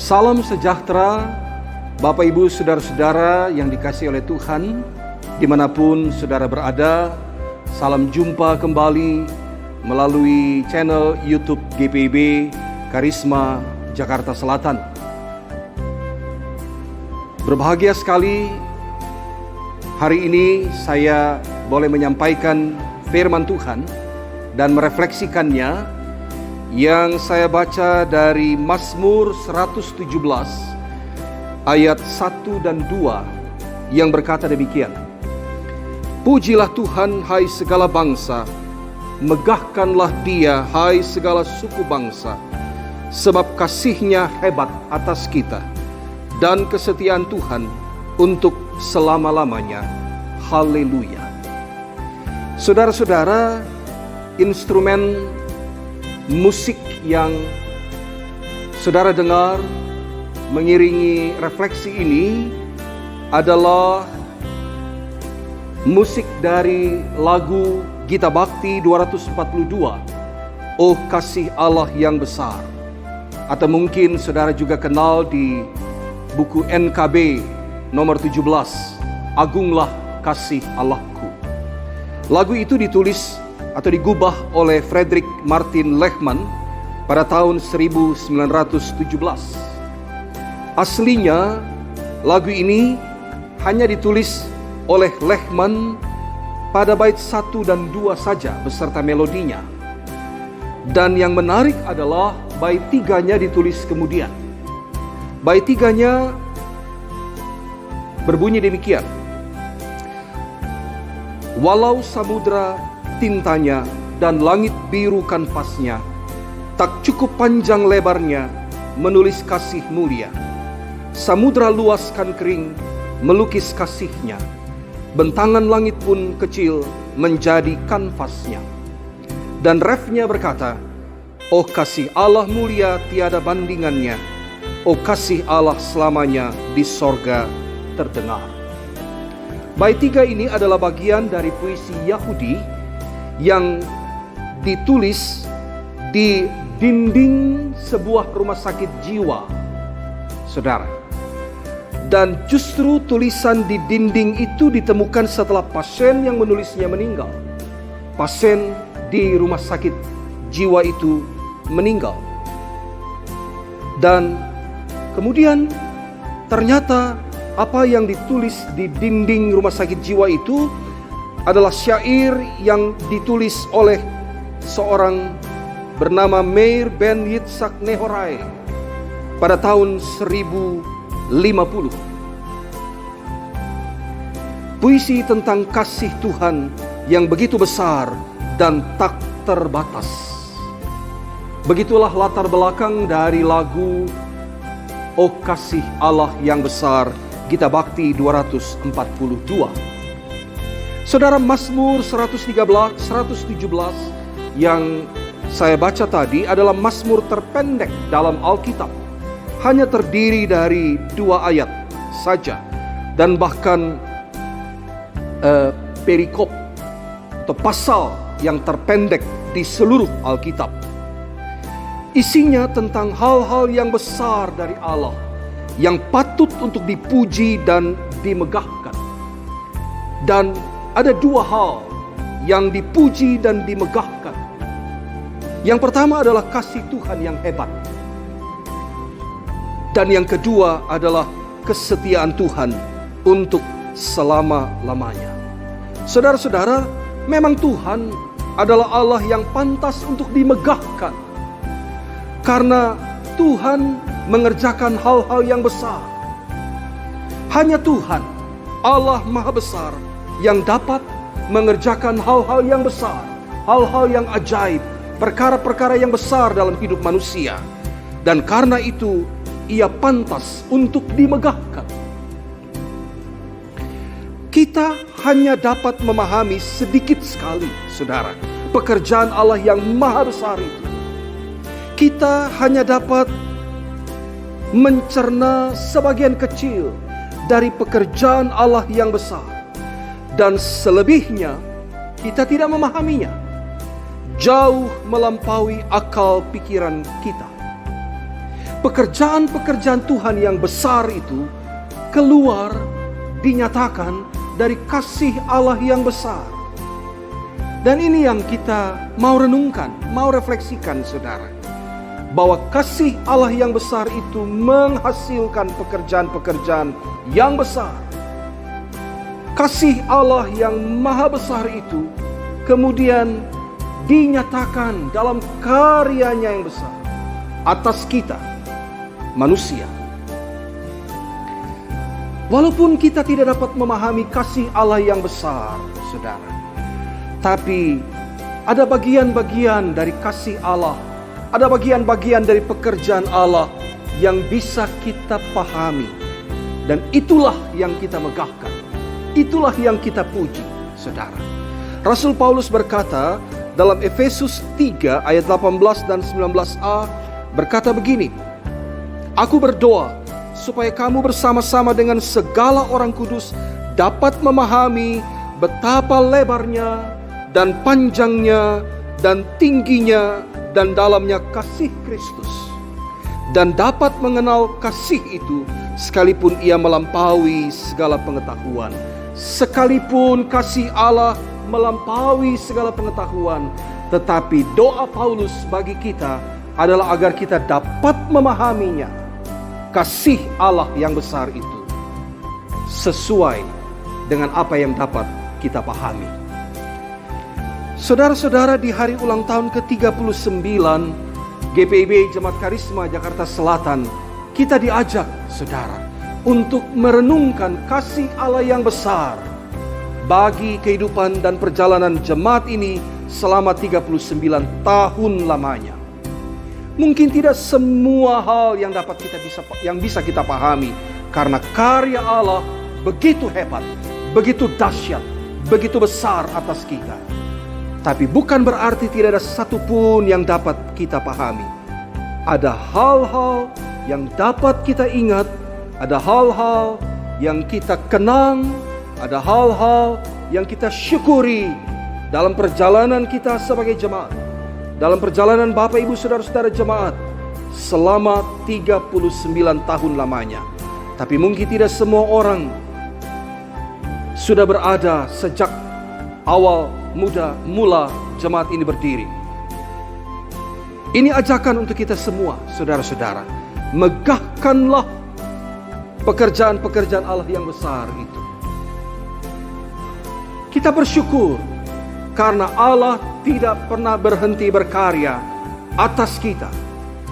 Salam sejahtera Bapak Ibu Saudara-saudara yang dikasihi oleh Tuhan, dimanapun saudara berada. Salam jumpa kembali melalui channel YouTube GPIB Karisma Jakarta Selatan. Berbahagia sekali hari ini saya boleh menyampaikan firman Tuhan dan merefleksikannya yang saya baca dari Mazmur 117 ayat 1 dan 2 yang berkata demikian. Pujilah Tuhan hai segala bangsa, megahkanlah Dia hai segala suku bangsa, sebab kasih-Nya hebat atas kita dan kesetiaan Tuhan untuk selama-lamanya. Haleluya. Saudara-saudara, instrumen musik yang saudara dengar mengiringi refleksi ini adalah musik dari lagu Gita Bakti 242, Oh Kasih Allah yang Besar. Atau mungkin saudara juga kenal di buku NKB nomor 17, Agunglah Kasih Allahku. Lagu itu ditulis atau digubah oleh Frederick Martin Lehman pada tahun 1917. Aslinya lagu ini hanya ditulis oleh Lehman pada bait 1 dan 2 saja beserta melodinya. Dan yang menarik adalah bait 3-nya ditulis kemudian. Bait 3-nya berbunyi demikian. Walau samudra tintanya dan langit biru kanvasnya, tak cukup panjang lebarnya menulis kasih mulia. Samudra luas kan kering melukis kasih-Nya, bentangan langit pun kecil menjadi kanvasnya. Dan refnya berkata, Oh kasih Allah mulia tiada bandingannya, Oh kasih Allah selamanya di sorga terdengar. Bait 3 ini adalah bagian dari puisi Yahudi yang ditulis di dinding sebuah rumah sakit jiwa, saudara. Dan justru tulisan di dinding itu ditemukan setelah pasien yang menulisnya meninggal. Pasien di rumah sakit jiwa itu meninggal. Dan kemudian ternyata apa yang ditulis di dinding rumah sakit jiwa itu adalah syair yang ditulis oleh seorang bernama Meir Ben Yitzhak Nehorai pada tahun 1050. Puisi tentang kasih Tuhan yang begitu besar dan tak terbatas. Begitulah latar belakang dari lagu Oh Kasih Allah yang Besar, Gita Bakti 242. Saudara, Mazmur 117 yang saya baca tadi adalah Mazmur terpendek dalam Alkitab. Hanya terdiri dari 2 ayat saja. Dan bahkan perikop atau pasal yang terpendek di seluruh Alkitab. Isinya tentang hal-hal yang besar dari Allah, yang patut untuk dipuji dan dimegahkan. Dan ada 2 hal yang dipuji dan dimegahkan. Yang pertama adalah kasih Tuhan yang hebat. Dan yang kedua adalah kesetiaan Tuhan untuk selama-lamanya. Saudara-saudara, memang Tuhan adalah Allah yang pantas untuk dimegahkan. Karena Tuhan mengerjakan hal-hal yang besar. Hanya Tuhan, Allah Maha Besar, yang dapat mengerjakan hal-hal yang besar, hal-hal yang ajaib, perkara-perkara yang besar dalam hidup manusia. Dan karena itu, Ia pantas untuk dimegahkan. Kita hanya dapat memahami sedikit sekali, saudara, pekerjaan Allah yang maha besar itu. Kita hanya dapat mencerna sebagian kecil dari pekerjaan Allah yang besar. Dan selebihnya kita tidak memahaminya. Jauh melampaui akal pikiran kita. pekerjaan-pekerjaan Tuhan yang besar itu keluar, dinyatakan dari kasih Allah yang besar. Dan ini yang kita mau renungkan, mau refleksikan saudara. Bahwa kasih Allah yang besar itu menghasilkan pekerjaan-pekerjaan yang besar. Kasih Allah yang maha besar itu kemudian dinyatakan dalam karyanya yang besar atas kita, manusia. Walaupun kita tidak dapat memahami kasih Allah yang besar, saudara, tapi ada bagian-bagian dari kasih Allah, ada bagian-bagian dari pekerjaan Allah yang bisa kita pahami. Dan itulah yang kita megahkan, itulah yang kita puji, saudara. Rasul Paulus berkata dalam Efesus 3 ayat 18 dan 19a, berkata begini, "Aku berdoa supaya kamu bersama-sama dengan segala orang kudus dapat memahami betapa lebarnya dan panjangnya dan tingginya dan dalamnya kasih Kristus, dan dapat mengenal kasih itu sekalipun ia melampaui segala pengetahuan." Sekalipun kasih Allah melampaui segala pengetahuan, tetapi doa Paulus bagi kita adalah agar kita dapat memahaminya, kasih Allah yang besar itu, sesuai dengan apa yang dapat kita pahami. Saudara-saudara, di hari ulang tahun ke-39 GPIB Jemaat Karisma Jakarta Selatan, kita diajak, saudara, untuk merenungkan kasih Allah yang besar bagi kehidupan dan perjalanan jemaat ini selama 39 tahun lamanya. Mungkin tidak semua hal yang bisa kita pahami, karena karya Allah begitu hebat, begitu dahsyat, begitu besar atas kita. Tapi bukan berarti tidak ada satupun yang dapat kita pahami. Ada hal-hal yang dapat kita ingat, ada hal-hal yang kita kenang, ada hal-hal yang kita syukuri dalam perjalanan kita sebagai jemaat, dalam perjalanan Bapak Ibu Saudara-saudara jemaat selama 39 tahun lamanya. Tapi mungkin tidak semua orang sudah berada sejak awal mula jemaat ini berdiri. Ini ajakan untuk kita semua, saudara-saudara. Megahkanlah pekerjaan-pekerjaan Allah yang besar itu. Kita bersyukur karena Allah tidak pernah berhenti berkarya atas kita.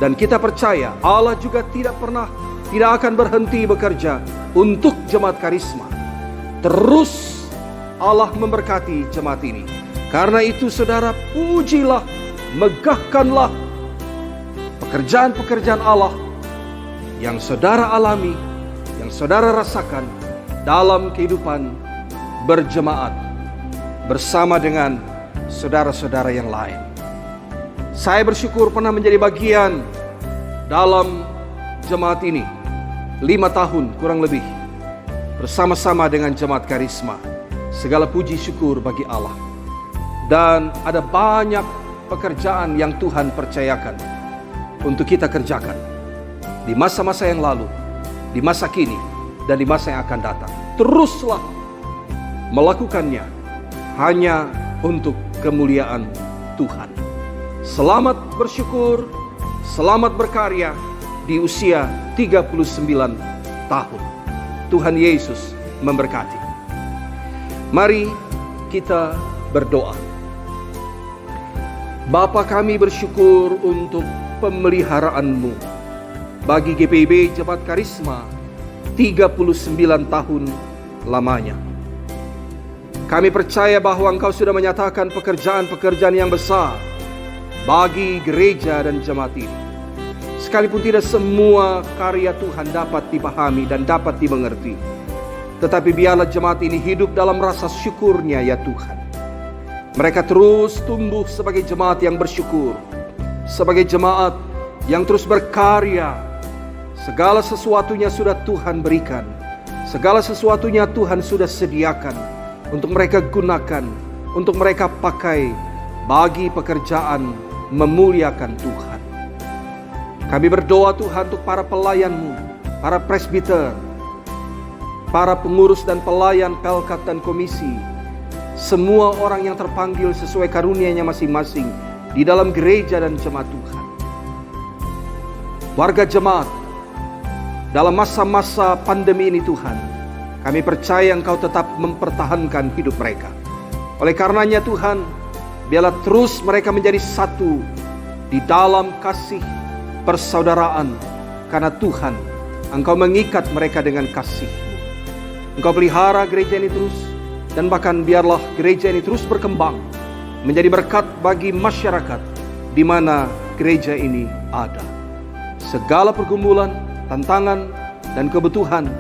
Dan kita percaya Allah juga tidak akan berhenti bekerja untuk jemaat Karisma. Terus Allah memberkati jemaat ini. Karena itu saudara, pujilah, megahkanlah pekerjaan-pekerjaan Allah yang saudara alami, yang saudara rasakan dalam kehidupan berjemaat bersama dengan saudara-saudara yang lain. Saya bersyukur pernah menjadi bagian dalam jemaat ini 5 tahun kurang lebih, bersama-sama dengan jemaat Karisma. Segala puji syukur bagi Allah. Dan ada banyak pekerjaan yang Tuhan percayakan untuk kita kerjakan di masa-masa yang lalu, di masa kini, dan di masa yang akan datang. Teruslah melakukannya hanya untuk kemuliaan Tuhan. Selamat bersyukur, selamat berkarya di usia 39 tahun. Tuhan Yesus memberkati. Mari kita berdoa. Bapa, kami bersyukur untuk pemeliharaan-Mu bagi GPIB Jemaat Karisma 39 tahun lamanya. Kami percaya bahwa Engkau sudah menyatakan pekerjaan-pekerjaan yang besar bagi gereja dan jemaat ini. Sekalipun tidak semua karya Tuhan dapat dipahami dan dapat dimengerti, tetapi biarlah jemaat ini hidup dalam rasa syukurnya ya Tuhan. Mereka terus tumbuh sebagai jemaat yang bersyukur, sebagai jemaat yang terus berkarya. Segala sesuatunya sudah Tuhan berikan, segala sesuatunya Tuhan sudah sediakan untuk mereka gunakan, untuk mereka pakai bagi pekerjaan memuliakan Tuhan. Kami berdoa Tuhan untuk para pelayan-Mu, para presbiter, para pengurus dan pelayan pelkat dan komisi, semua orang yang terpanggil sesuai karunia-Nya masing-masing di dalam gereja dan jemaat Tuhan. Warga jemaat, dalam masa-masa pandemi ini Tuhan, kami percaya Engkau tetap mempertahankan hidup mereka. Oleh karenanya Tuhan, biarlah terus mereka menjadi satu di dalam kasih persaudaraan, karena Tuhan, Engkau mengikat mereka dengan kasih-Mu. Engkau pelihara gereja ini terus, dan bahkan biarlah gereja ini terus berkembang, menjadi berkat bagi masyarakat di mana gereja ini ada. Segala pergumulan, tantangan, dan kebutuhan,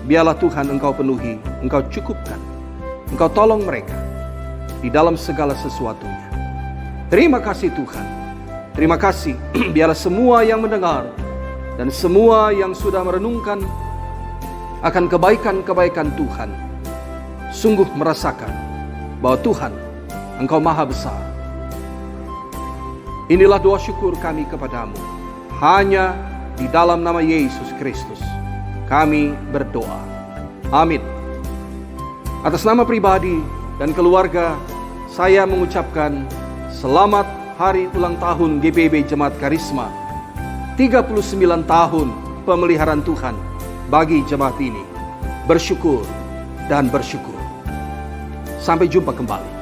biarlah Tuhan Engkau penuhi, Engkau cukupkan, Engkau tolong mereka di dalam segala sesuatunya. Terima kasih Tuhan. Terima kasih, biarlah semua yang mendengar dan semua yang sudah merenungkan akan kebaikan-kebaikan Tuhan, sungguh merasakan bahwa Tuhan, Engkau maha besar. Inilah doa syukur kami kepadamu. Hanya di dalam nama Yesus Kristus kami berdoa. Amin. Atas nama pribadi dan keluarga, saya mengucapkan selamat hari ulang tahun GPIB Jemaat Karisma. 39 tahun pemeliharaan Tuhan bagi jemaat ini. Bersyukur dan bersyukur. Sampai jumpa kembali.